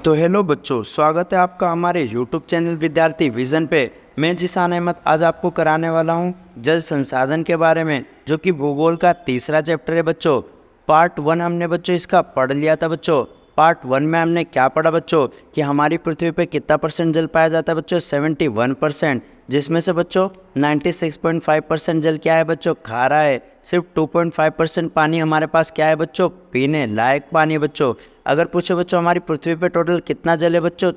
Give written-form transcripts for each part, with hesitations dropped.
तो हेलो बच्चों, स्वागत है आपका हमारे YouTube चैनल विद्यार्थी विजन पे। मैं जिसान अहमद आज आपको कराने वाला हूँ जल संसाधन के बारे में, जो कि भूगोल का तीसरा चैप्टर है बच्चों। पार्ट 1 हमने बच्चों इसका पढ़ लिया था बच्चों। पार्ट 1 में हमने क्या पढ़ा बच्चों कि हमारी पृथ्वी पे कितना परसेंट जल पाया जाता है बच्चों, 71%, जिसमें से बच्चों 96.5% जल क्या है बच्चों, खारा है। सिर्फ 2.5% पानी हमारे पास क्या है बच्चों, पीने लायक पानी है बच्चों। अगर पूछे बच्चों हमारी पृथ्वी पे टोटल कितना जल है बच्चों,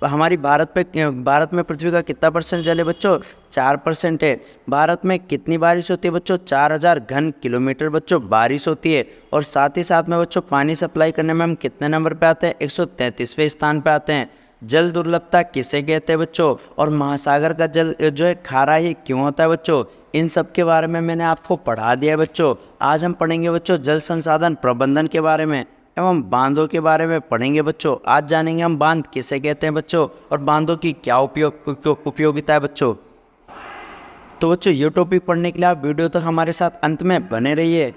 हमारी भारत में पृथ्वी का कितना परसेंट जल है बच्चों, 4% है। भारत में कितनी बारिश होती है बच्चों, 4000 घन किलोमीटर बच्चों बारिश होती है। और साथ ही साथ में बच्चों पानी सप्लाई करने में हम कितने नंबर पे आते हैं, 133वें स्थान पे आते हैं। जल दुर्लभता किसे कहते हैं बच्चों, और महासागर का जल जो है खारा ही क्यों होता है बच्चों, इन सब के बारे में मैंने आपको पढ़ा दिया है बच्चों। आज हम पढ़ेंगे बच्चों जल संसाधन प्रबंधन के बारे में एवं बांधों के बारे में पढ़ेंगे बच्चों। आज जानेंगे हम बांध किसे कहते हैं बच्चों और बांधों की क्या उपयोगिता है बच्चों। तो बच्चों ये टॉपिक पढ़ने के लिए आप वीडियो तक हमारे साथ अंत में बने रहिए।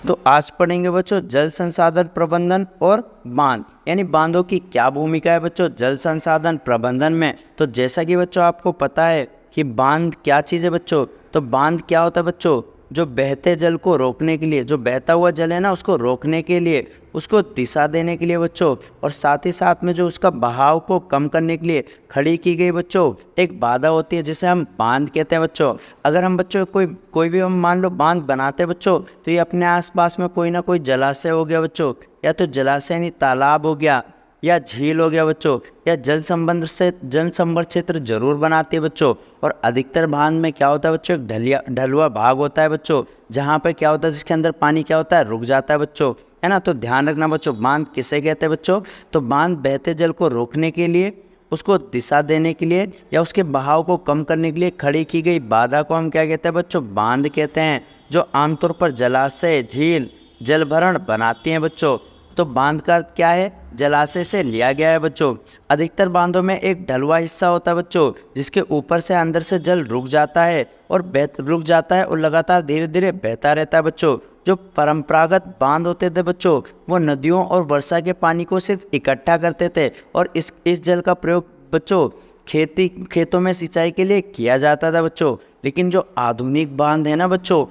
तो आज पढ़ेंगे बच्चों जल संसाधन प्रबंधन और बांध, यानी बांधों की क्या भूमिका है बच्चों जल संसाधन प्रबंधन में। तो जैसा कि बच्चों आपको पता है कि बांध क्या चीज़ है बच्चों, तो बांध क्या होता है बच्चों, जो बहते जल को रोकने के लिए, जो बहता हुआ जल है ना उसको रोकने के लिए, उसको दिशा देने के लिए बच्चों, और साथ ही साथ में जो उसका बहाव को कम करने के लिए खड़ी की गई बच्चों एक बाधा होती है, जिसे हम बांध कहते हैं बच्चों। अगर हम बच्चों कोई भी हम मान लो बांध बनाते हैं बच्चों, तो ये अपने आसपास में कोई ना कोई जलाशय हो गया बच्चों, या तो जलाशय यानी तालाब हो गया, या झील हो गया बच्चों, या जल संभर क्षेत्र जरूर बनाती है बच्चों। और अधिकतर बांध में क्या होता है बच्चों, एक ढलुआ भाग होता है बच्चों, जहाँ पे क्या होता है, जिसके अंदर पानी क्या होता है, रुक जाता है बच्चों, है ना। तो ध्यान रखना बच्चों, बांध किसे कहते हैं बच्चों, तो बांध बहते जल को रोकने के लिए, उसको दिशा देने के लिए, या उसके बहाव को कम करने के लिए खड़ी की गई बाधा को हम क्या कहते हैं बच्चों, बांध कहते हैं, जो आमतौर पर जलाशय, झील, जलभरण बनाती हैं बच्चों। तो बांध का अर्थ क्या है, जलाशय से लिया गया है बच्चों। अधिकतर बांधों में एक ढलुआ हिस्सा होता है बच्चों, जिसके ऊपर से अंदर से जल रुक जाता है और लगातार धीरे धीरे बहता रहता है बच्चों। जो परंपरागत बांध होते थे बच्चों, वो नदियों और वर्षा के पानी को सिर्फ इकट्ठा करते थे, और इस जल का प्रयोग बच्चों खेतों में सिंचाई के लिए किया जाता था बच्चों। लेकिन जो आधुनिक बांध है ना बच्चों,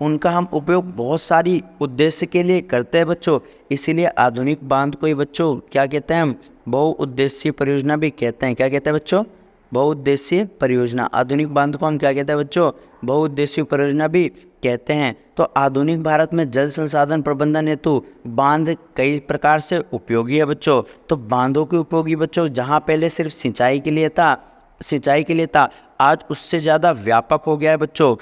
उनका हम उपयोग बहुत सारी उद्देश्य के लिए करते हैं बच्चों। इसीलिए आधुनिक बांध को ही बच्चों क्या कहते हैं, हम बहुउद्देशीय परियोजना भी कहते हैं। क्या कहते हैं बच्चों, बहुउद्देशीय परियोजना। आधुनिक बांध को हम क्या कहते हैं बच्चों, बहुउद्देशीय परियोजना भी कहते हैं। तो आधुनिक भारत में जल संसाधन प्रबंधन हेतु बांध कई प्रकार से उपयोगी है बच्चों। तो बांधों के उपयोगी बच्चों, जहाँ पहले सिर्फ सिंचाई के लिए था, आज उससे ज़्यादा व्यापक हो गया है बच्चों।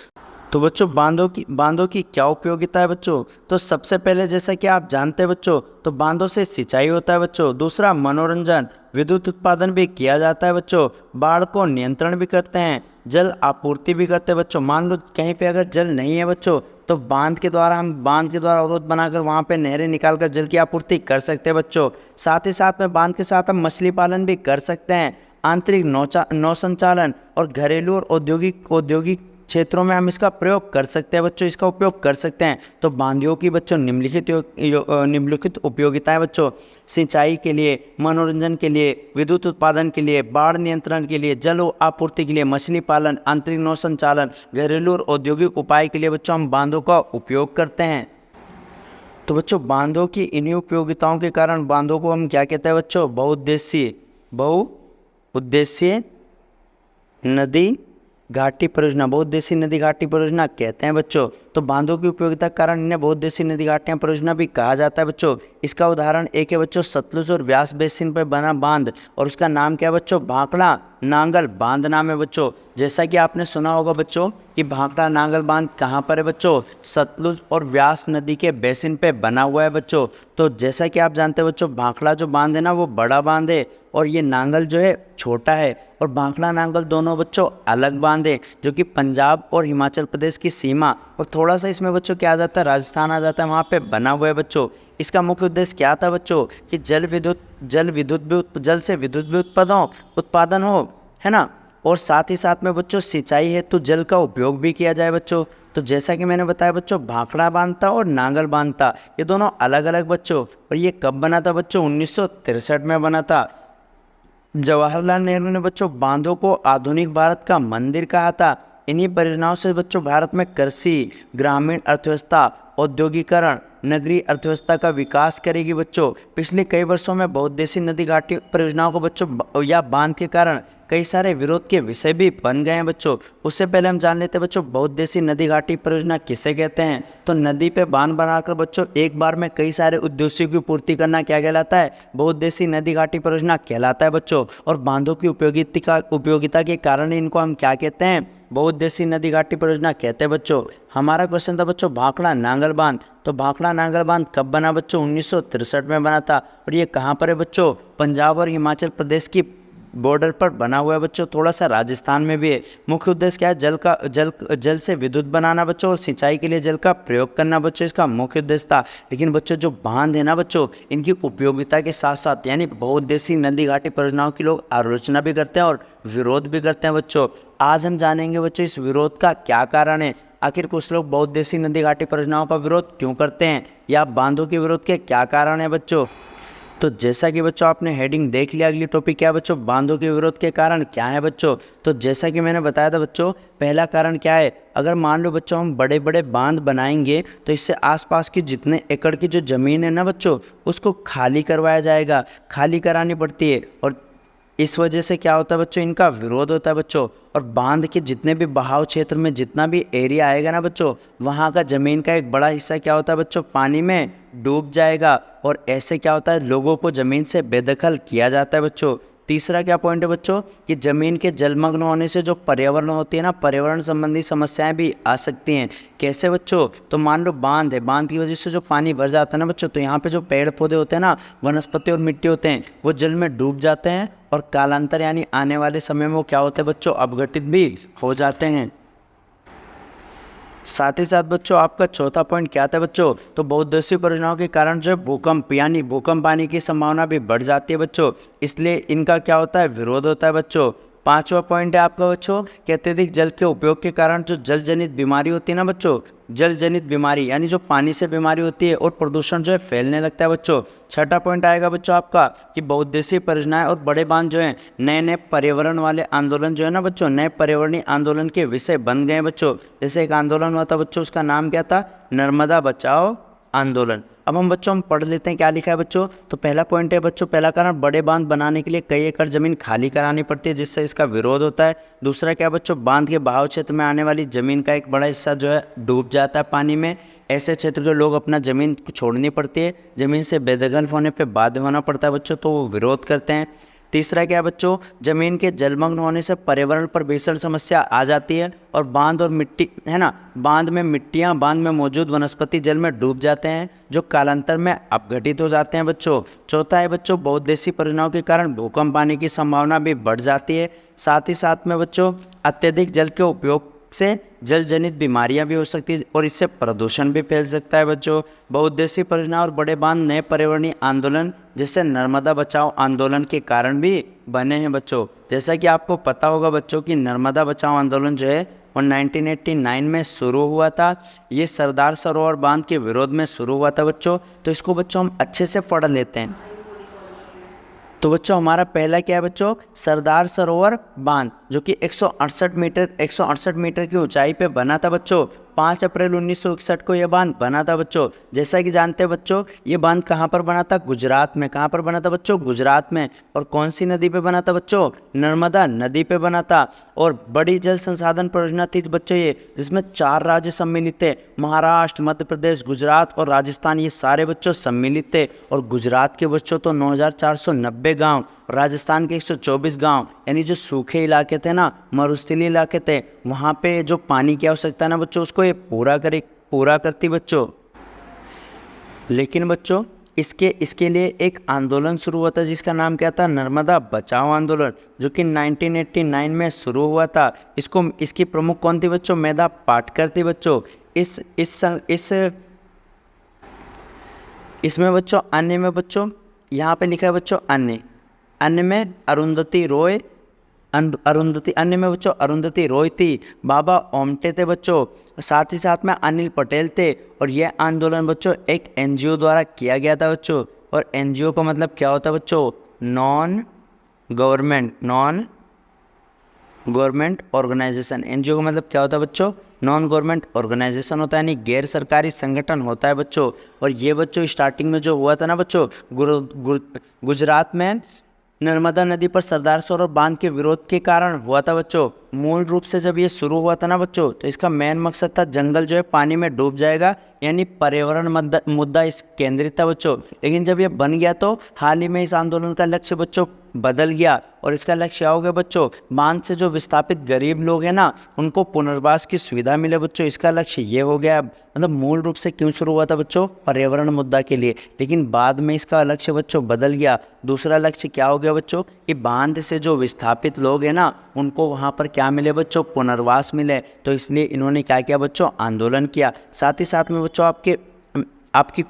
तो बच्चों बांधों की क्या उपयोगिता है बच्चों, तो सबसे पहले जैसा कि आप जानते हैं बच्चों, तो बांधों से सिंचाई होता है बच्चों। दूसरा मनोरंजन, विद्युत उत्पादन भी किया जाता है बच्चों। बाढ़ को नियंत्रण भी करते हैं, जल आपूर्ति भी करते हैं बच्चों। मान लो कहीं पे अगर जल नहीं है बच्चों, तो बांध के द्वारा अवरोध बनाकर वहाँ पे नहरें निकालकर जल की आपूर्ति कर सकते हैं बच्चों। साथ ही साथ में बांध के साथ हम मछली पालन भी कर सकते हैं। आंतरिक नौ संचालन और घरेलू और औद्योगिक क्षेत्रों में हम इसका प्रयोग कर सकते हैं बच्चों, इसका उपयोग कर सकते हैं। तो बांधों की बच्चों निम्नलिखित उपयोगिताएं बच्चों, सिंचाई के लिए, मनोरंजन के लिए, विद्युत उत्पादन के लिए, बाढ़ नियंत्रण के लिए, जल आपूर्ति के लिए, मछली पालन, आंतरिक नौ संचालन, घरेलू और औद्योगिक उपाय के लिए बच्चों हम बांधों का उपयोग करते हैं। तो बच्चों बांधों की इन्हीं उपयोगिताओं के कारण बांधों को हम क्या कहते हैं बच्चों, बहुउद्देशीय नदी घाटी परियोजना, बहुउद्देशीय नदी घाटी परियोजना कहते हैं बच्चों। तो बांधों की उपयोगिता के कारण इन्हें बहुउद्देशीय नदी घाटियां परियोजना भी कहा जाता है बच्चों। इसका उदाहरण एक है बच्चों सतलुज और व्यास बेसिन पर बना बांध, और उसका नाम क्या है बच्चों, भाखड़ा नांगल बांध नाम है बच्चों। जैसा कि आपने सुना होगा बच्चों कि भाखड़ा नांगल बांध कहाँ पर है बच्चों, सतलुज और व्यास नदी के बेसिन पे बना हुआ है बच्चों। तो जैसा कि आप जानते हैं बच्चों, भाखड़ा जो बांध है ना वो बड़ा बांध है, और ये नांगल जो है छोटा है। और भाखड़ा नांगल दोनों बच्चों अलग बांध है, जो कि पंजाब और हिमाचल प्रदेश की सीमा, और थोड़ा सा इसमें बच्चों क्या आ जाता है, राजस्थान आ जाता है, वहाँ पे बना हुआ है बच्चों। इसका मुख्य उद्देश्य क्या था बच्चों, कि जल से विद्युत भी उत्पादन हो, है ना, और साथ ही साथ में बच्चों सिंचाई हेतु जल का उपयोग भी किया जाए बच्चों। तो जैसा कि मैंने बताया बच्चों, भाखड़ा बांध था और नांगल बांध था, ये दोनों अलग अलग बच्चों। और ये कब बना था बच्चों? 1963 में बना था। जवाहरलाल नेहरू ने बच्चों बांधों को आधुनिक भारत का मंदिर कहा था। इन्हीं परियोजनाओं से बच्चों भारत में कृषि, ग्रामीण अर्थव्यवस्था, औद्योगिकरण, नगरीय अर्थव्यवस्था का विकास करेगी बच्चों। पिछले कई वर्षों में बहुउद्देशीय नदी घाटी परियोजनाओं को बच्चों या बांध के कारण कई सारे विरोध के विषय भी बन गए हैं बच्चों। उससे पहले हम जान लेते हैं बच्चों, बहुउद्देशीय नदी घाटी परियोजना किसे कहते हैं। तो नदी पे बांध बनाकर बच्चों एक बार में कई सारे उद्देश्यों की पूर्ति करना क्या कहलाता है? बहुउद्देशीय नदी घाटी परियोजना कहलाता है बच्चों। और बांधों की उपयोगिता के कारण इनको हम क्या कहते हैं? बहुउद्देशीय नदी घाटी परियोजना कहते हैं बच्चों। हमारा क्वेश्चन था बच्चों भाखड़ा नांगल बांध। तो भाखड़ा नांगल बांध कब बना बच्चों? 1963 में बना था। और ये कहाँ पर है बच्चों? पंजाब और हिमाचल प्रदेश की बॉर्डर पर बना हुआ है बच्चों, थोड़ा सा राजस्थान में भी है। मुख्य उद्देश्य क्या है? जल से विद्युत बनाना बच्चों और सिंचाई के लिए जल का प्रयोग करना बच्चों, इसका मुख्य उद्देश्य था। लेकिन बच्चों जो बांध है ना बच्चों, इनकी उपयोगिता के साथ साथ यानी बहुउद्देशीय नदी घाटी परियोजनाओं की लोग आलोचना भी करते हैं और विरोध भी करते हैं बच्चों। आज हम जानेंगे बच्चों इस विरोध का क्या कारण है। आखिर कुछ लोग बहुउद्देशीय नदी घाटी परियोजनाओं का विरोध क्यों करते हैं, या बांधों के विरोध के क्या कारण है बच्चों। तो जैसा कि बच्चों आपने हेडिंग देख लिया, अगली टॉपिक क्या है बच्चों? बांधों के विरोध के कारण क्या है बच्चों। तो जैसा कि मैंने बताया था बच्चों, पहला कारण क्या है? अगर मान लो बच्चों हम बड़े बड़े बांध बनाएंगे तो इससे आसपास की जितने एकड़ की जो ज़मीन है ना बच्चों, उसको खाली करवाया जाएगा, खाली करानी पड़ती है। और इस वजह से क्या होता है बच्चों? इनका विरोध होता है बच्चों। और बांध के जितने भी बहाव क्षेत्र में जितना भी एरिया आएगा ना बच्चों, वहाँ का ज़मीन का एक बड़ा हिस्सा क्या होता है बच्चों? पानी में डूब जाएगा। और ऐसे क्या होता है? लोगों को ज़मीन से बेदखल किया जाता है बच्चों। तीसरा क्या पॉइंट है बच्चों? कि ज़मीन के जलमग्न होने से जो पर्यावरण होती है ना, पर्यावरण संबंधी समस्याएं भी आ सकती हैं। कैसे बच्चों? तो मान लो बांध है, बांध की वजह से जो पानी भर जाता है ना बच्चों, तो यहाँ पे जो पेड़ पौधे होते हैं ना, वनस्पति और मिट्टी होते हैं, वो जल में डूब जाते हैं और कालांतर यानी आने वाले समय में वो क्या होते हैं बच्चों? अपघटित भी हो जाते हैं। साथ ही साथ बच्चों आपका चौथा पॉइंट क्या था बच्चों? तो बहुउद्देशीय परियोजनाओं के कारण जो भूकंप यानी भूकंप आने की संभावना भी बढ़ जाती है बच्चों, इसलिए इनका क्या होता है? विरोध होता है बच्चों। पांचवा पॉइंट है आपका बच्चों कि अत्यधिक जल के उपयोग के कारण जो जल जनित बीमारी होती है ना बच्चों, जल जनित बीमारी यानी जो पानी से बीमारी होती है और प्रदूषण जो है फैलने लगता है बच्चों। छठा पॉइंट आएगा बच्चों आपका कि बहुउद्देशीय परियोजनाएं और बड़े बांध जो हैं नए नए पर्यावरण वाले आंदोलन जो है ना बच्चों, नए पर्यावरणीय आंदोलन के विषय बन गए बच्चों। जैसे एक आंदोलन हुआ था बच्चों, उसका नाम क्या था? नर्मदा बचाओ आंदोलन। अब हम बच्चों पढ़ लेते हैं क्या लिखा है बच्चों। तो पहला पॉइंट है बच्चों, पहला कारण बड़े बांध बनाने के लिए कई एकड़ जमीन खाली करानी पड़ती है, जिससे इसका विरोध होता है। दूसरा क्या बच्चों? बांध के बहाव क्षेत्र में आने वाली जमीन का एक बड़ा हिस्सा जो है डूब जाता है पानी में। ऐसे क्षेत्र के लोग अपना ज़मीन छोड़नी पड़ती है, ज़मीन से बेदखल होने पर बाध्य होना पड़ता है बच्चों, तो वो विरोध करते हैं। तीसरा क्या बच्चों? जमीन के जलमग्न होने से पर्यावरण पर भीषण समस्या आ जाती है और बांध और मिट्टी है ना, बांध में मिट्टियाँ, बांध में मौजूद वनस्पति जल में डूब जाते हैं, जो कालांतर में अपघटित हो जाते हैं बच्चों। चौथा है बच्चों, बहुउद्देशीय परियोजनाओं के कारण भूकंप आने की संभावना भी बढ़ जाती है। साथ ही साथ में बच्चों अत्यधिक जल के उपयोग से जल जनित बीमारियां भी हो सकती है और इससे प्रदूषण भी फैल सकता है बच्चों। बहुउद्देशीय परियोजना और बड़े बांध नए पर्यावरणीय आंदोलन जैसे नर्मदा बचाओ आंदोलन के कारण भी बने हैं बच्चों। जैसा कि आपको पता होगा बच्चों कि नर्मदा बचाओ आंदोलन जो है वो 1989 में शुरू हुआ था। ये सरदार सरोवर बांध के विरोध में शुरू हुआ था बच्चों। तो इसको बच्चों हम अच्छे से पढ़ लेते हैं। तो बच्चों हमारा पहला क्या है बच्चों? सरदार सरोवर बांध, जो कि 168 मीटर की ऊंचाई पे बना था बच्चों। 5 अप्रैल 1961 को यह बांध बना था बच्चों। जैसा कि जानते हैं बच्चों, ये बांध कहाँ पर बना था? गुजरात में। कहाँ पर बना था बच्चों? गुजरात में। और कौन सी नदी पे बना था बच्चों? नर्मदा नदी पे बना था। और बड़ी जल संसाधन परियोजना थी बच्चों ये, जिसमें 4 राज्य सम्मिलित थे, महाराष्ट्र, मध्य प्रदेश, गुजरात और राजस्थान, ये सारे बच्चों सम्मिलित थे। और गुजरात के बच्चों तो 9490 गाँव, राजस्थान के 124 गांव, यानी जो सूखे इलाके थे ना, मरुस्थलीय इलाके थे, वहाँ पे जो पानी की आवश्यकता है ना बच्चों, उसको ये पूरा करती बच्चों। लेकिन बच्चों इसके लिए एक आंदोलन शुरू हुआ था जिसका नाम क्या था? नर्मदा बचाओ आंदोलन, जो कि 1989 में शुरू हुआ था। इसकी प्रमुख कौन थी बच्चों? मेधा पाटकर थी बच्चों। इसमें बच्चों अन्य में बच्चों यहाँ पे लिखा है बच्चों अन्य में अरुंधति रॉय, अरुंधति, अन्य में बच्चों अरुंधति रॉय थी, बाबा ओमटे थे बच्चों, साथ ही साथ में अनिल पटेल थे। और यह आंदोलन बच्चों एक एनजीओ द्वारा किया गया था बच्चों। और एनजीओ का मतलब क्या होता है बच्चों? Non government organisation. एनजीओ का मतलब क्या होता है बच्चों? नॉन गवर्नमेंट ऑर्गेनाइजेशन होता है, यानी गैर सरकारी संगठन होता है बच्चों। और ये बच्चों स्टार्टिंग में जो हुआ था ना बच्चों, गुजरात में नर्मदा नदी पर सरदार सरोवर बांध के विरोध के कारण हुआ था बच्चों। मूल रूप से जब ये शुरू हुआ था ना बच्चों, तो इसका मेन मकसद था जंगल जो है पानी में डूब जाएगा, यानी पर्यावरण मुद्दा इस केंद्रित था बच्चों। लेकिन जब ये बन गया तो हाल ही में इस आंदोलन का लक्ष्य बच्चों बदल गया। और इसका लक्ष्य क्या हो गया बच्चों? बांध से जो विस्थापित गरीब लोग हैं ना, उनको पुनर्वास की सुविधा मिले बच्चों, इसका लक्ष्य ये हो गया। मतलब मूल रूप से क्यों शुरू हुआ था बच्चों? पर्यावरण मुद्दा के लिए, लेकिन बाद में इसका लक्ष्य बच्चों बदल गया। दूसरा लक्ष्य क्या हो गया बच्चों? कि बांध से जो विस्थापित लोग हैं ना, उनको वहाँ पर क्या मिले बच्चों? पुनर्वास मिले। तो इसलिए इन्होंने क्या किया बच्चों? आंदोलन किया। साथ ही साथ में बच्चों आपकी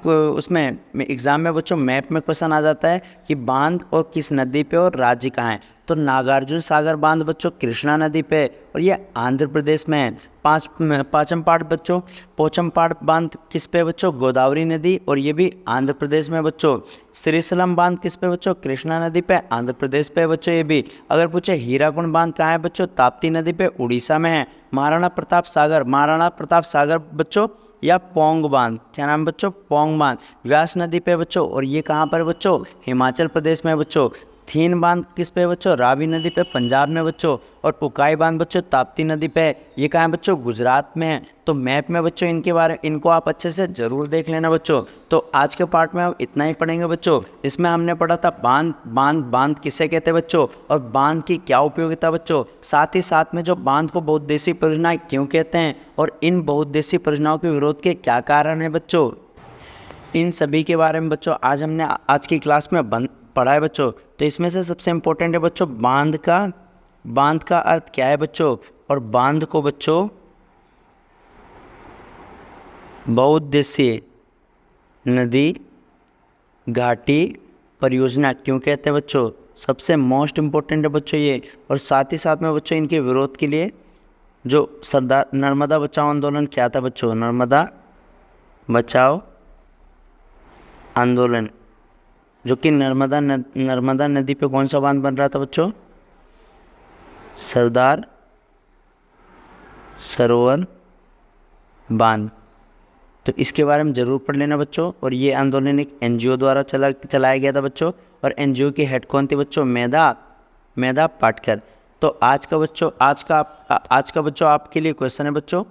उसमें एग्जाम में बच्चों मैप में क्वेश्चन आ जाता है कि बांध और किस नदी पे और राज्य कहाँ है। तो नागार्जुन सागर बांध बच्चों कृष्णा नदी पे, और ये आंध्र प्रदेश में है। पोचमपाड़ बांध किस पे बच्चों? गोदावरी नदी, और ये भी आंध्र प्रदेश में बच्चों। श्रीशैलम बांध किस पे बच्चों? कृष्णा नदी पे, आंध्र प्रदेश पे बच्चों ये भी। अगर पूछे हीराकुंड बांध कहाँ है बच्चों? ताप्ती नदी पे, उड़ीसा में है। महाराणा प्रताप सागर बच्चों या पोंग बांध, क्या नाम बच्चों? पोंग बांध व्यास नदी पे बच्चों, और ये कहाँ पर बच्चों? हिमाचल प्रदेश में बच्चों। थीन बांध किस पे बच्चों? रावी नदी पे, पंजाब में बच्चों। और उकाई बांध बच्चों ताप्ती नदी पे, ये कहाँ है बच्चों? गुजरात में है। तो मैप में बच्चों इनको आप अच्छे से जरूर देख लेना बच्चों। तो आज के पार्ट में आप इतना ही पढ़ेंगे बच्चों। इसमें हमने पढ़ा था बांध किसे कहते हैं बच्चों, और बांध की क्या उपयोगिता बच्चों। साथ ही साथ में जो बांध को बहुउद्देशीय परियोजनाएं क्यों कहते हैं, और इन बहुउद्देशीय परियोजनाओं के विरोध के क्या कारण है बच्चों, इन सभी के बारे में बच्चों आज की क्लास में पढ़ा है बच्चों। तो इसमें से सबसे इम्पोर्टेंट है बच्चों बांध का अर्थ क्या है बच्चों, और बांध को बच्चों बहुउद्देशीय नदी घाटी परियोजना क्यों कहते हैं बच्चों, सबसे मोस्ट इम्पोर्टेंट है बच्चों ये। और साथ ही साथ में बच्चों इनके विरोध के लिए जो नर्मदा बचाओ आंदोलन क्या था बच्चों? नर्मदा बचाओ आंदोलन, जो कि नर्मदा नदी पे कौन सा बांध बन रहा था बच्चों? सरदार सरोवर बांध। तो इसके बारे में ज़रूर पढ़ लेना बच्चों। और ये आंदोलन एक एनजीओ द्वारा चलाया गया था बच्चों, और एनजीओ की हेड कौन थी बच्चों? मेधा पाटकर। तो आज का बच्चों आपके लिए क्वेश्चन है बच्चों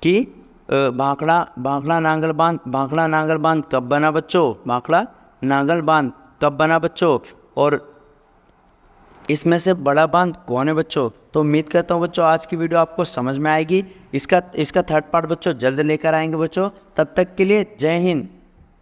कि भाखड़ा नांगल बांध कब बना बच्चों? भाखड़ा नांगल बांध कब बना बच्चों, और इसमें से बड़ा बांध कौन है बच्चों? तो उम्मीद करता हूँ बच्चों आज की वीडियो आपको समझ में आएगी। इसका थर्ड पार्ट बच्चों जल्द लेकर आएंगे बच्चों। तब तक के लिए जय हिंद।